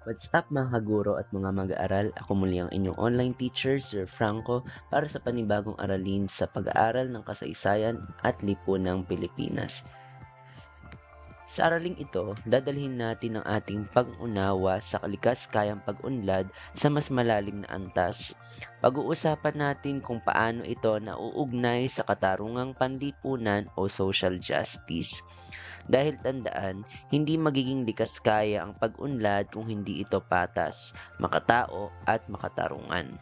What's up mga kaguro at mga mag-aaral? Ako muli ang inyong online teacher, Sir Franco, para sa panibagong aralin sa pag-aaral ng kasaysayan at lipunang Pilipinas. Sa araling ito, dadalhin natin ang ating pag-unawa sa kalikas-kayang pag-unlad sa mas malalim na antas. Pag-uusapan natin kung paano ito nauugnay sa katarungang panlipunan o social justice. Dahil tandaan, hindi magiging likas kaya ang pag-unlad kung hindi ito patas, makatao at makatarungan.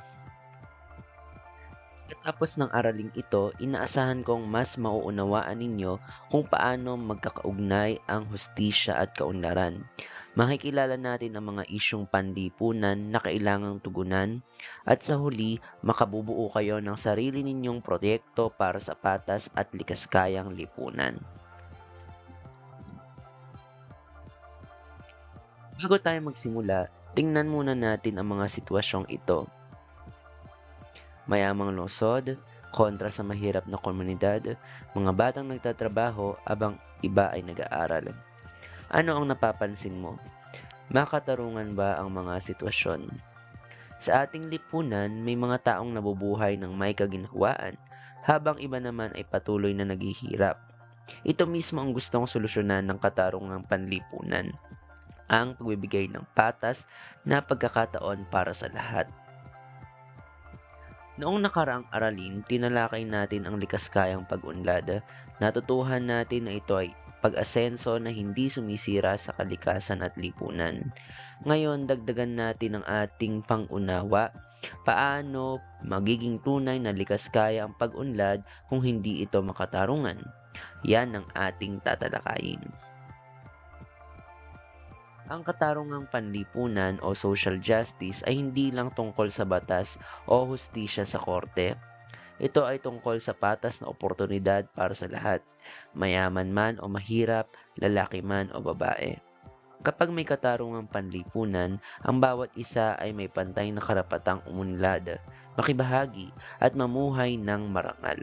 Pagkatapos ng araling ito, inaasahan kong mas mauunawaan ninyo kung paano magkakaugnay ang hustisya at kaunlaran. Makikilala natin ang mga isyong panlipunan na kailangang tugunan at sa huli, makabubuo kayo ng sarili ninyong proyekto para sa patas at likaskayang lipunan. Bago tayo magsimula, tingnan muna natin ang mga sitwasyong ito. Mayamang lungsod, kontra sa mahirap na komunidad, mga batang nagtatrabaho abang iba ay nag-aaral. Ano ang napapansin mo? Makatarungan ba ang mga sitwasyon? Sa ating lipunan, may mga taong nabubuhay ng may kaginhawaan, habang iba naman ay patuloy na naghihirap. Ito mismo ang gustong solusyonan ng katarungang panlipunan, ang pagbibigay ng patas na pagkakataon para sa lahat. Noong nakaraang aralin, tinalakay natin ang likas-kayang pag-unlad. Natutuhan natin na ito ay pag-asenso na hindi sumisira sa kalikasan at lipunan. Ngayon, dagdagan natin ang ating pang-unawa. Paano magiging tunay na likas-kaya ang pag-unlad kung hindi ito makatarungan? Yan ang ating tatalakayin. Ang katarungang panlipunan o social justice ay hindi lang tungkol sa batas o hustisya sa korte. Ito ay tungkol sa patas na oportunidad para sa lahat, mayaman man o mahirap, lalaki man o babae. Kapag may katarungang panlipunan, ang bawat isa ay may pantay na karapatang umunlad, makibahagi at mamuhay ng marangal.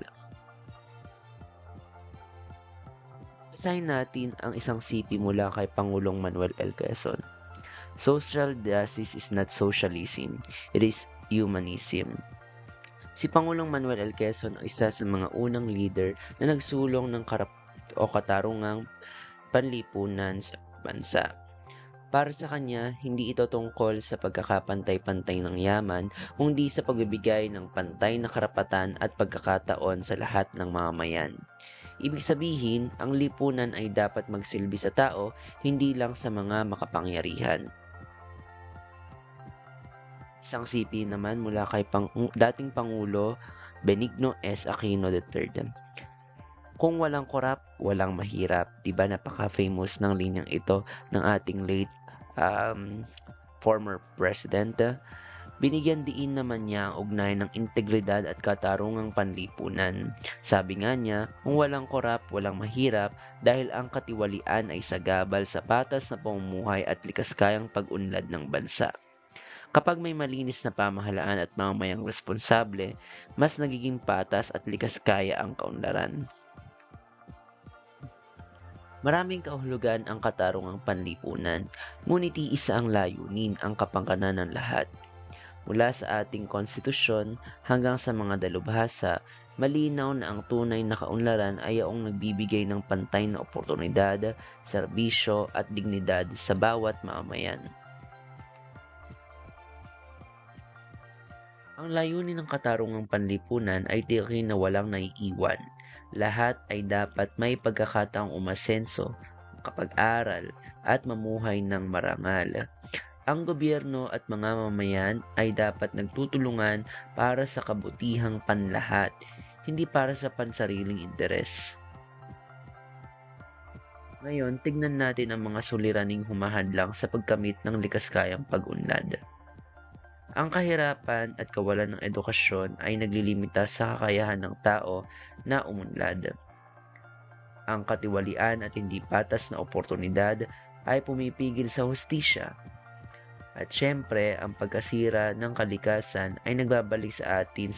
Basahin natin ang isang sipi mula kay Pangulong Manuel L. Quezon. Social justice is not socialism, it is humanism. Si Pangulong Manuel L. Quezon ay isa sa mga unang leader na nagsulong ng katarungang panlipunan sa bansa. Para sa kanya, hindi ito tungkol sa pagkakapantay-pantay ng yaman, kundi sa pagbibigay ng pantay na karapatan at pagkakataon sa lahat ng mamamayan. Ibig sabihin, ang lipunan ay dapat magsilbi sa tao, hindi lang sa mga makapangyarihan. Isang sipi naman mula kay dating Pangulo Benigno S. Aquino III. Kung walang korap, walang mahirap. Diba napaka-famous ng linyang ito ng ating late former president? Binigyan diin naman niya ang ugnay ng integridad at katarungang panlipunan. Sabi nga niya, kung walang korap, walang mahirap dahil ang katiwalian ay sagabal sa patas na pamumuhay at likaskayang pag-unlad ng bansa. Kapag may malinis na pamahalaan at mamamayang responsable, mas nagiging patas at likaskaya ang kaunlaran. Maraming kahulugan ang katarungang panlipunan, ngunit iisa ang layunin, ang kapangkanan ng lahat. Mula sa ating konstitusyon hanggang sa mga dalubhasa, malinaw na ang tunay na kaunlaran ay ang nagbibigay ng pantay na oportunidad, serbisyo at dignidad sa bawat mamamayan. Ang layunin ng katarungang panlipunan ay tiyakin na walang naiiwan. Lahat ay dapat may pagkakataong umasenso, kapag-aral at mamuhay ng marangal. Ang gobyerno at mga mamamayan ay dapat nagtutulungan para sa kabutihang panlahat, hindi para sa pansariling interes. Ngayon, tignan natin ang mga suliraning humahadlang sa pagkamit ng likaskayang pag-unlad. Ang kahirapan at kawalan ng edukasyon ay naglilimita sa kakayahan ng tao na umunlad. Ang katiwalian at hindi patas na oportunidad ay pumipigil sa hustisya. At syempre, ang pagkasira ng kalikasan ay nagbabalik sa atin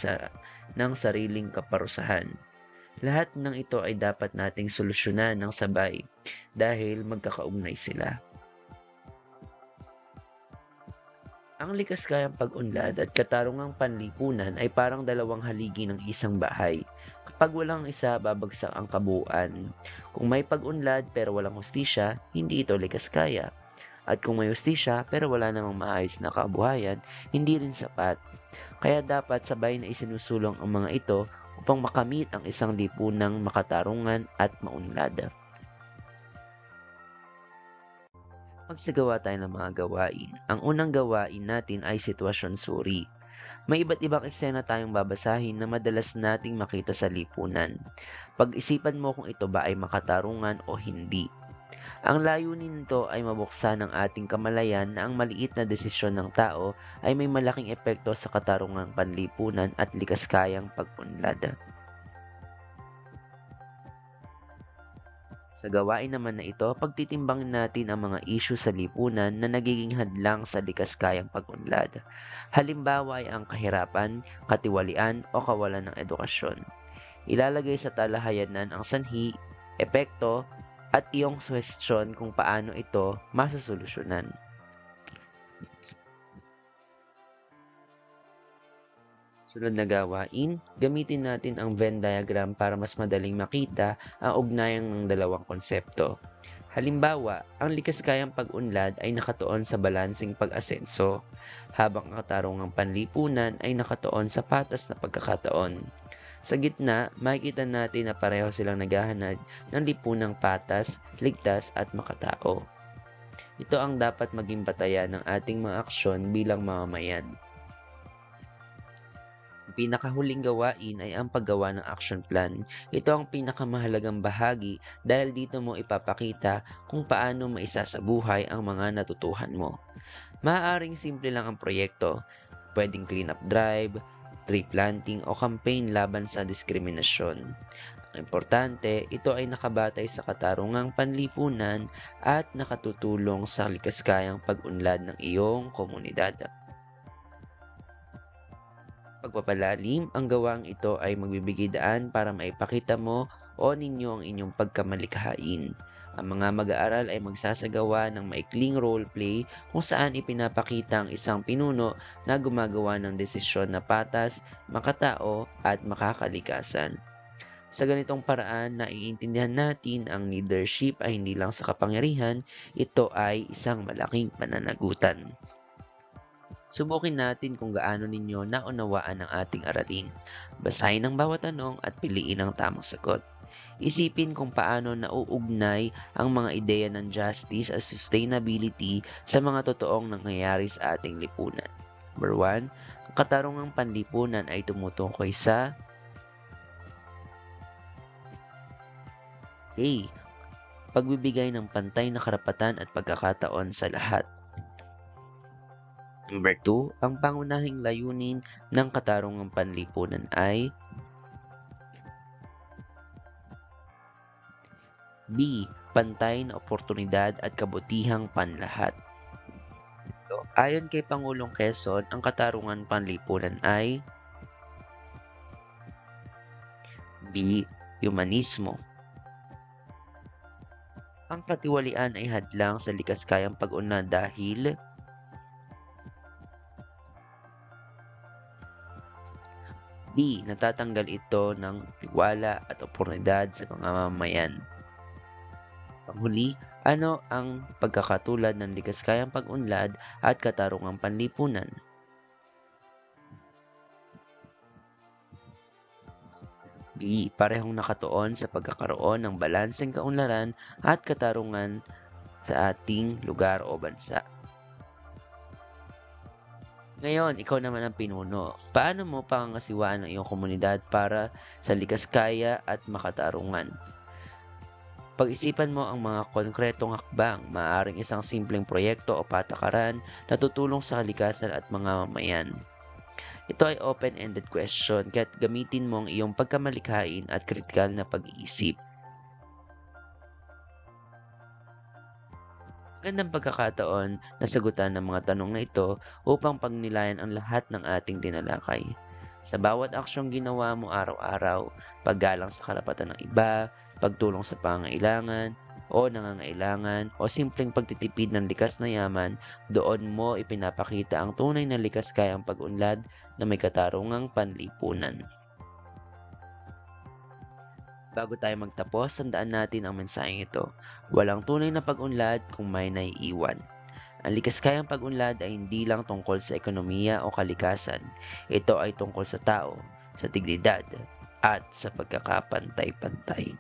ng sariling kaparusahan. Lahat ng ito ay dapat nating solusyonan ng sabay dahil magkakaugnay sila. Ang likas kayang pag-unlad at katarungang panlipunan ay parang dalawang haligi ng isang bahay. Kapag walang isa, babagsak ang kabuuan. Kung may pag-unlad pero walang hustisya, hindi ito likas kaya. At kung may hustisya pero wala namang maayos na kabuhayan, hindi rin sapat. Kaya dapat sabay na isinusulong ang mga ito upang makamit ang isang lipunang makatarungan at maunlad. Magsagawa tayo ng mga gawain. Ang unang gawain natin ay sitwasyon suri. May iba't ibang eksena tayong babasahin na madalas nating makita sa lipunan. Pag-isipan mo kung ito ba ay makatarungan o hindi. Ang layunin nito ay mabuksan ang ating kamalayan na ang maliit na desisyon ng tao ay may malaking epekto sa katarungang panlipunan at likas kayang pag-unlad. Sa gawain naman na ito, pagtitimbangin natin ang mga issue sa lipunan na nagiging hadlang sa likas kayang pag-unlad. Halimbawa ay ang kahirapan, katiwalian o kawalan ng edukasyon. Ilalagay sa talahayanan ang sanhi, epekto, at iyong suhestyon kung paano ito masusolusyonan. Sunod na gawain, gamitin natin ang Venn diagram para mas madaling makita ang ugnayan ng dalawang konsepto. Halimbawa, ang likas kayang pag-unlad ay nakatuon sa balansing pag-asenso, habang ang katarungang panlipunan ay nakatuon sa patas na pagkakataon. Sa gitna, makikita natin na pareho silang naghahanap ng lipunang patas, ligtas at makatao. Ito ang dapat maging batayan ng ating mga aksyon bilang mamamayan. Ang pinakahuling gawain ay ang paggawa ng action plan. Ito ang pinakamahalagang bahagi dahil dito mo ipapakita kung paano maisasabuhay ang mga natutuhan mo. Maaaring simple lang ang proyekto. Pwedeng cleanup drive, tree planting o campaign laban sa diskriminasyon. Ang importante, ito ay nakabatay sa katarungang panlipunan at nakatutulong sa likaskayang pag-unlad ng iyong komunidad. Pagpapalalim, ang gawaang ito ay magbibigay daan para maipakita mo o ninyo ang inyong pagkamalikhain. Ang mga mag-aaral ay magsasagawa ng maikling roleplay kung saan ipinapakita ang isang pinuno na gumagawa ng desisyon na patas, makatao at makakalikasan. Sa ganitong paraan, naiintindihan natin ang leadership ay hindi lang sa kapangyarihan, ito ay isang malaking pananagutan. Subukin natin kung gaano ninyo naunawaan ang ating aralin. Basahin ang bawat tanong at piliin ang tamang sagot. Isipin kung paano nauugnay ang mga ideya ng justice at sustainability sa mga totoong nangyayari sa ating lipunan. Number 1, ang katarungang panlipunan ay tumutukoy sa A. Pagbibigay ng pantay na karapatan at pagkakataon sa lahat. Number 2, ang pangunahing layunin ng katarungang panlipunan ay B. Pantay na oportunidad at kabutihang panlahat. Ayon kay Pangulong Quezon, ang katarungan panlipunan ay B. Humanismo. Ang katiwalian ay hadlang sa likaskayang pag-unlad dahil B. Natatanggal ito ng tiwala at oportunidad sa mga mamamayan. Panghuli, ano ang pagkakatulad ng likaskayang pag-unlad at katarungang panlipunan? B. Parehong nakatuon sa pagkakaroon ng balanseng kaunlaran at katarungan sa ating lugar o bansa. Ngayon, ikaw naman ang pinuno. Paano mo pangangasiwaan ang iyong komunidad para sa likaskaya at makatarungan? Pag-isipan mo ang mga konkretong hakbang, maaaring isang simpleng proyekto o patakaran na tutulong sa kalikasan at mga mamayan. Ito ay open-ended question, kaya't gamitin mo ang iyong pagkamalikhain at kritikal na pag-iisip. Magandang pagkakataon na sagutan ng mga tanong na ito upang pagnilayan ang lahat ng ating tinalakay. Sa bawat aksyong ginawa mo araw-araw, paggalang sa karapatan ng iba, pagtulong sa pangailangan, o nangangailangan o simpleng pagtitipid ng likas na yaman, doon mo ipinapakita ang tunay na likas kayang pag-unlad na may katarungang panlipunan. Bago tayo magtapos, tandaan natin ang mensaheng ito. Walang tunay na pag-unlad kung may naiiwan. Ang likaskayang pag-unlad ay hindi lang tungkol sa ekonomiya o kalikasan. Ito ay tungkol sa tao, sa dignidad, at sa pagkakapantay-pantay.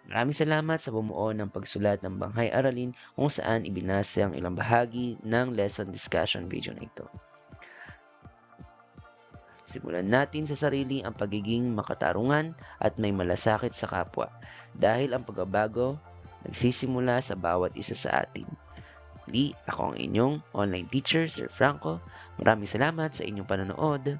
Maraming salamat sa bumuo ng pagsulat ng Banghay Aralin kung saan ibinasa ang ilang bahagi ng lesson discussion video na ito. Simulan natin sa sarili ang pagiging makatarungan at may malasakit sa kapwa dahil ang pagbabago nagsisimula sa bawat isa sa atin. Muli, ako ang inyong online teacher, Sir Franco. Maraming salamat sa inyong panonood.